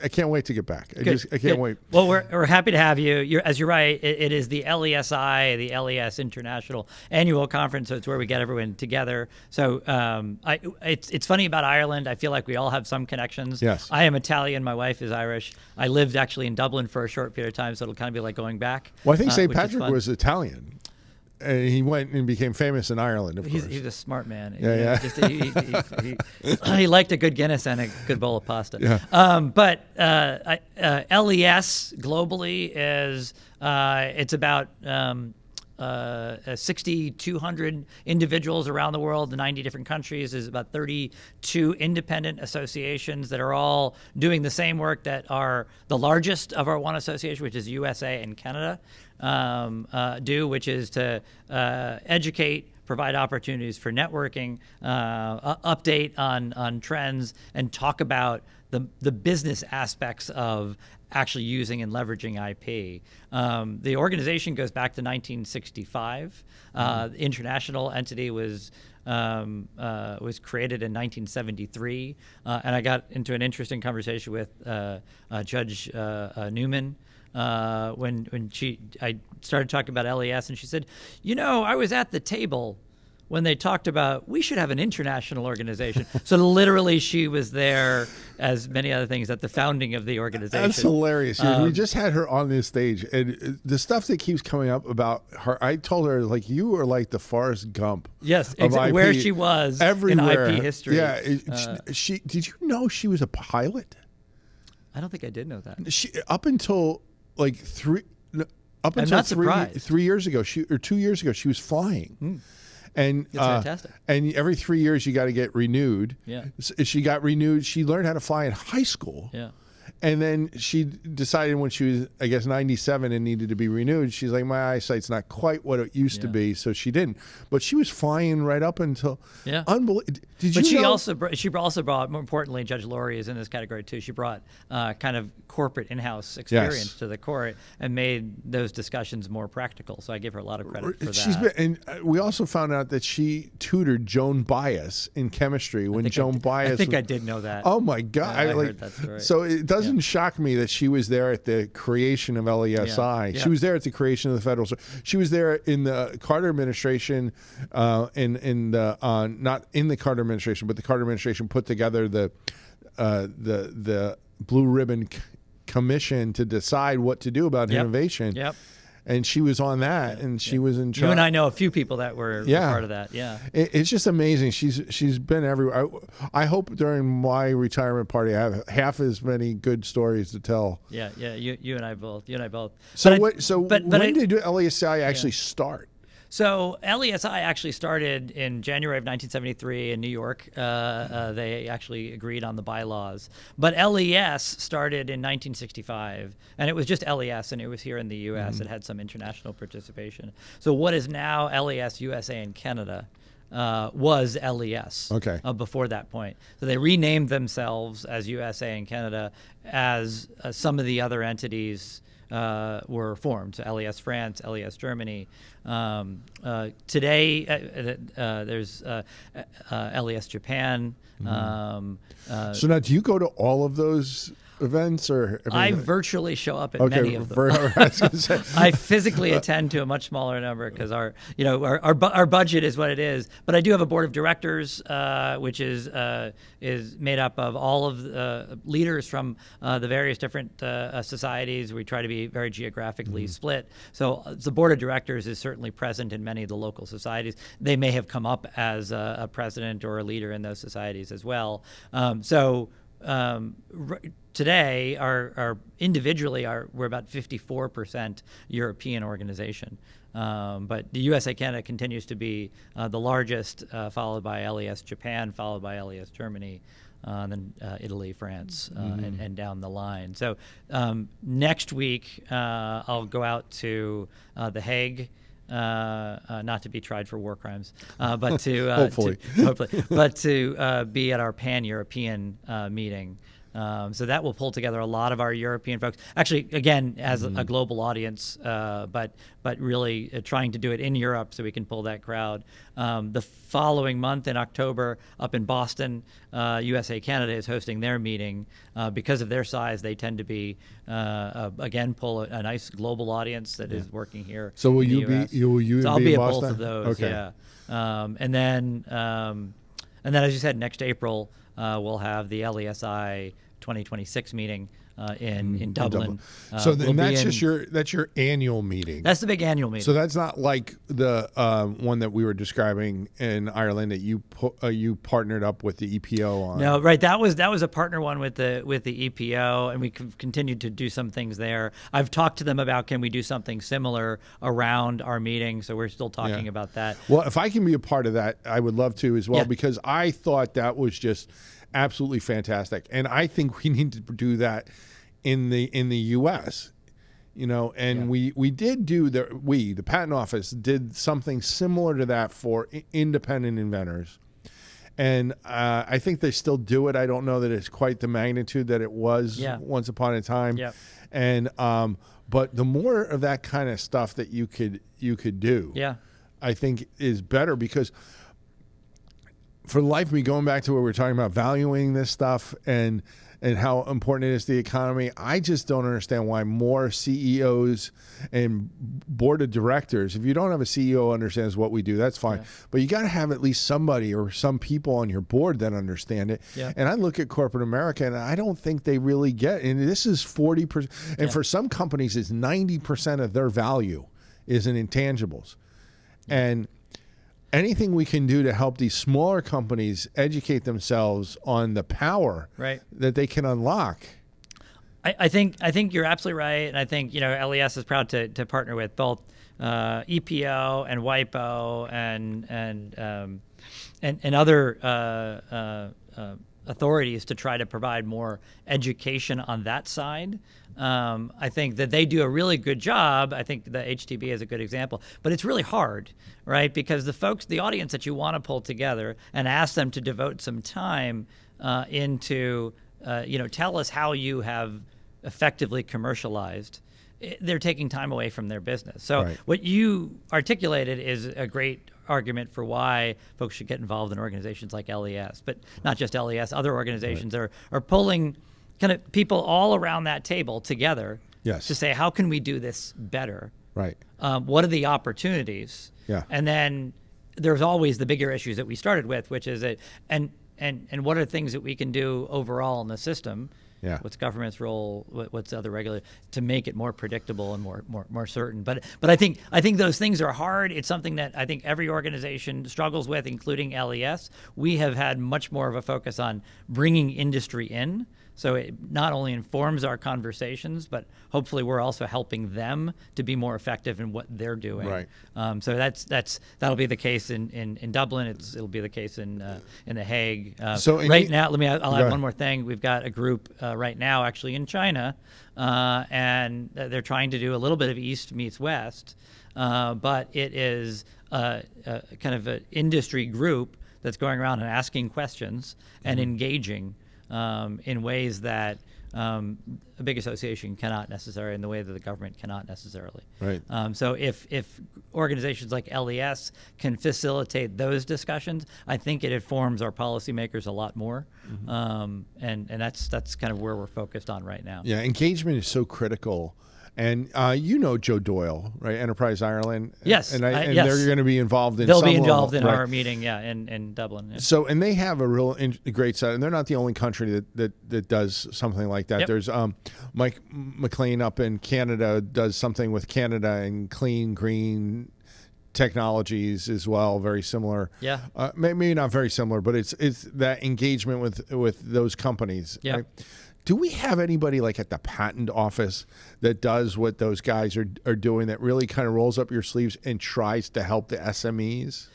can't wait to get back. I can't Good. wait. Well, we're happy to have you. You're right. It is the LESI, the LES International Annual Conference. So it's where we get everyone together. So it's funny about Ireland. I feel like we all have some connections. Yes. I am Italian. My wife is Irish. I lived actually in Dublin for a short period of time, so it'll kind of be like going back. Well, I think St. which is Patrick fun. was Italian. And he went and became famous in Ireland, of course. He's a smart man. Yeah. Just, he liked a good Guinness and a good bowl of pasta. Yeah. But LES globally is it's about 6,200 individuals around the world, 90 different countries. There's about 32 independent associations that are all doing the same work that are the largest of our one association, which is USA and Canada, do, which is to educate, provide opportunities for networking, update on trends, and talk about the business aspects of actually using and leveraging IP. The organization goes back to 1965. The international entity was created in 1973, and I got into an interesting conversation with Judge Newman when I started talking about LES, and she said, I was at the table when they talked about we should have an international organization. So literally she was there, as many other things, at the founding of the organization. That's hilarious. We just had her on this stage, and the stuff that keeps coming up about her, I told her, like, you are like the Forrest Gump. Yes, of IP. where she was everywhere. in IP history. Yeah. She did you know she was a pilot? I don't think I did know that. She up until like three years ago, 2 years ago, she was flying. And that's fantastic. And every 3 years you got to get renewed. Yeah. She got renewed. She learned how to fly in high school. Yeah. And then she decided when she was, I guess, 97 and needed to be renewed, she's like, my eyesight's not quite what it used to be, so she didn't. But she was flying right up until, unbelievable. But she also brought, more importantly, Judge Laurie is in this category too. She brought kind of corporate in-house experience to the court and made those discussions more practical. So I give her a lot of credit for that. And we also found out that she tutored Joan Bias in chemistry when Joan Bias. I think I did know that. Oh my God! I heard that story. So it doesn't shock me that she was there at the creation of LESI. Yeah. She was there at the creation of the federal. She was there in the Carter administration, not in the Carter administration, but the Carter administration put together the Blue Ribbon Commission to decide what to do about innovation. Yep. And she was on that, and she was in charge. You and I know a few people that were part of that. Yeah, it's just amazing. She's been everywhere. I hope during my retirement party I have half as many good stories to tell. Yeah. You and I both. So when did LESI actually start? So LESI actually started in January of 1973 in New York. They actually agreed on the bylaws. But LES started in 1965, and it was just LES, and it was here in the U.S. It had some international participation. So what is now LES USA and Canada was LES before that point. So they renamed themselves as USA and Canada as some of the other entities were formed. So LES France, LES Germany. Today, there's LES Japan. So now, do you go to all of those events, or I virtually show up at many of them. I physically attend to a much smaller number because our budget is what it is. But I do have a board of directors, which is made up of all of the leaders from the various different societies. We try to be very geographically split. So the board of directors is certainly present in many of the local societies. They may have come up as a president or a leader in those societies as well. Today, our individually, we're about 54% European organization. But the USA Canada continues to be the largest, followed by LES Japan, followed by LES Germany, then Italy, France, and down the line. So next week, I'll go out to The Hague, not to be tried for war crimes, but to hopefully, but to be at our Pan-European meeting. So that will pull together a lot of our European folks. Actually, again, as a global audience, but really trying to do it in Europe so we can pull that crowd. The following month in October, up in Boston, USA Canada is hosting their meeting. Because of their size, they tend to be again pull a nice global audience that is working here. So will in you the US. be? Will you? So I'll be be at Boston? both of those. Okay. Yeah, and then as you said, next April we'll have the LESI 2026 meeting in Dublin. So then that's your annual meeting. That's the big annual meeting. So that's not like the one that we were describing in Ireland that you partnered up with the EPO on. No, right. That was a partner one with the EPO, and we continued to do some things there. I've talked to them about can we do something similar around our meeting, so we're still talking about that. Well, if I can be a part of that, I would love to as well, because I thought that was just absolutely fantastic, and I think we need to do that in the U.S. And we did do the Patent Office did something similar to that for independent inventors, and I think they still do it. I don't know that it's quite the magnitude that it was once upon a time. And but the more of that kind of stuff that you could do, I think is better, because for the life of me, going back to where we're talking about valuing this stuff and how important it is to the economy, I just don't understand why more CEOs and board of directors, if you don't have a CEO who understands what we do, that's fine. But you got to have at least somebody or some people on your board that understand it. And I look at corporate America, and I don't think they really get, and this is 40%. And for some companies, it's 90% of their value is in intangibles. And anything we can do to help these smaller companies educate themselves on the power that they can unlock. I think you're absolutely right, and I think LES is proud to partner with both EPO and WIPO and other authorities to try to provide more education on that side. I think that they do a really good job. I think the HTB is a good example, but it's really hard, right? Because the audience that you want to pull together and ask them to devote some time into, tell us how you have effectively commercialized, they're taking time away from their business. So what you articulated is a great argument for why folks should get involved in organizations like LES, but not just LES, other organizations are pulling kind of people all around that table together to say, how can we do this better? What are the opportunities? And then there's always the bigger issues that we started with, which is and what are things that we can do overall in the system? What's government's role? What's the other regulator to make it more predictable and more certain? But I think those things are hard. It's something that I think every organization struggles with, including LES. We have had much more of a focus on bringing industry in. So it not only informs our conversations, but hopefully we're also helping them to be more effective in what they're doing. So that'll be the case in Dublin. It'll be the case in The Hague. So right now, I'll add one more thing. We've got a group right now actually in China, and they're trying to do a little bit of East meets West, but it is kind of an industry group that's going around and asking questions and engaging in ways that a big association cannot necessarily, in the way that the government cannot necessarily. So if organizations like LES can facilitate those discussions, I think it informs our policymakers a lot more, and that's kind of where we're focused on right now. Engagement is so critical. And Joe Doyle, right? Enterprise Ireland. Yes. And they're going to be involved in They'll be involved in our meeting, in Dublin. So, and they have a real great side, and they're not the only country that does something like that. There's Mike McLean up in Canada does something with Canada and clean, green technologies as well, very similar. Maybe not very similar, but it's that engagement with those companies. Right? Do we have anybody like at the patent office that does what those guys are doing, that really kind of rolls up your sleeves and tries to help the SMEs?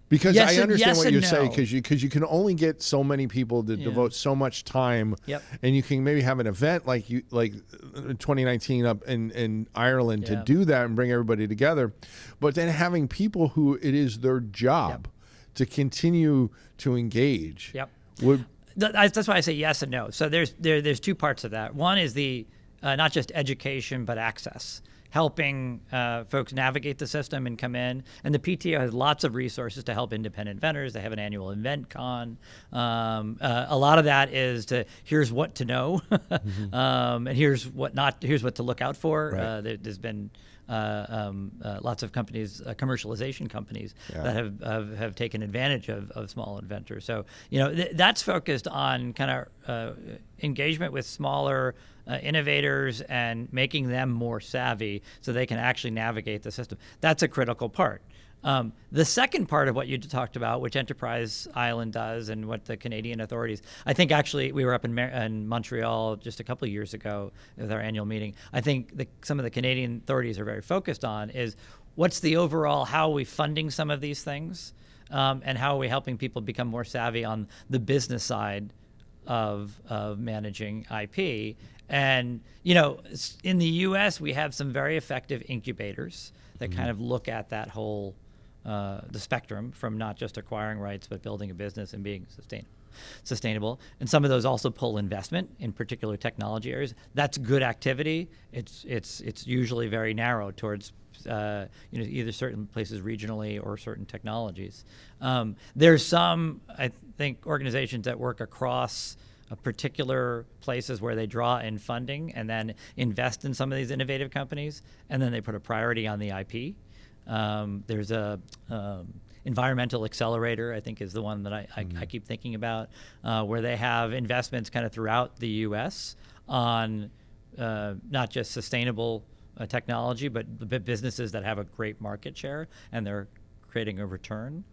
Because Yes I and- understand yes what and you're no. saying, because you can only get so many people to devote so much time, Yep. and you can maybe have an event like 2019 up in Ireland to Yeah. do that and bring everybody together, but then having people who it is their job to continue to engage. Yep. Would That's why I say yes and no. So there's two parts of that. One is the not just education but access, helping folks navigate the system and come in. And the PTO has lots of resources to help independent vendors. They have an annual event con. A lot of that is here's what to know, and here's what to look out for. Right. There's been lots of companies, commercialization companies, that have taken advantage of small inventors. So that's focused on kind of engagement with smaller innovators and making them more savvy so they can actually navigate the system. That's a critical part. The second part of what you talked about, which Enterprise Island does and what the Canadian authorities, I think actually we were up in Montreal just a couple of years ago with our annual meeting. I think some of the Canadian authorities are very focused on is what's the overall, how are we funding some of these things, and how are we helping people become more savvy on the business side of managing IP. And, in the U.S., we have some very effective incubators that kind of look at that whole, the spectrum from not just acquiring rights, but building a business and being sustainable. And some of those also pull investment in particular technology areas. That's good activity. It's usually very narrow towards either certain places regionally or certain technologies. There's some, I think, organizations that work across particular places where they draw in funding and then invest in some of these innovative companies, and then they put a priority on the IP. There's a environmental accelerator, I think, is the one that I keep thinking about, where they have investments kind of throughout the U.S. on not just sustainable technology, but businesses that have a great market share and they're creating a return.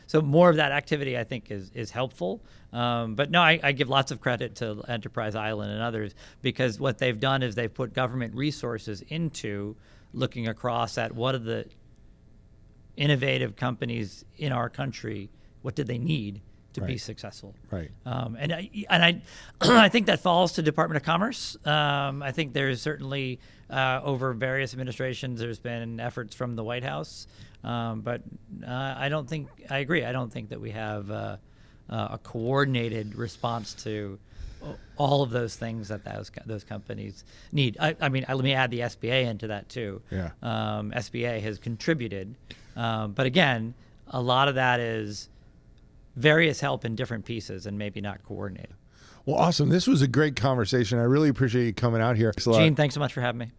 So more of that activity, I think, is helpful. But no, I give lots of credit to Enterprise Island and others, because what they've done is they've put government resources into looking across at what are the innovative companies in our country, what do they need to be successful. Right. And I think that falls to Department of Commerce. I think there's certainly over various administrations there's been efforts from the White House, but I agree. I don't think that we have a coordinated response to all of those things that those companies need. I mean, let me add the SBA into that too. Yeah. SBA has contributed, but again, a lot of that is various help in different pieces and maybe not coordinated. Well, awesome. This was a great conversation. I really appreciate you coming out here. Gene, thanks so much for having me.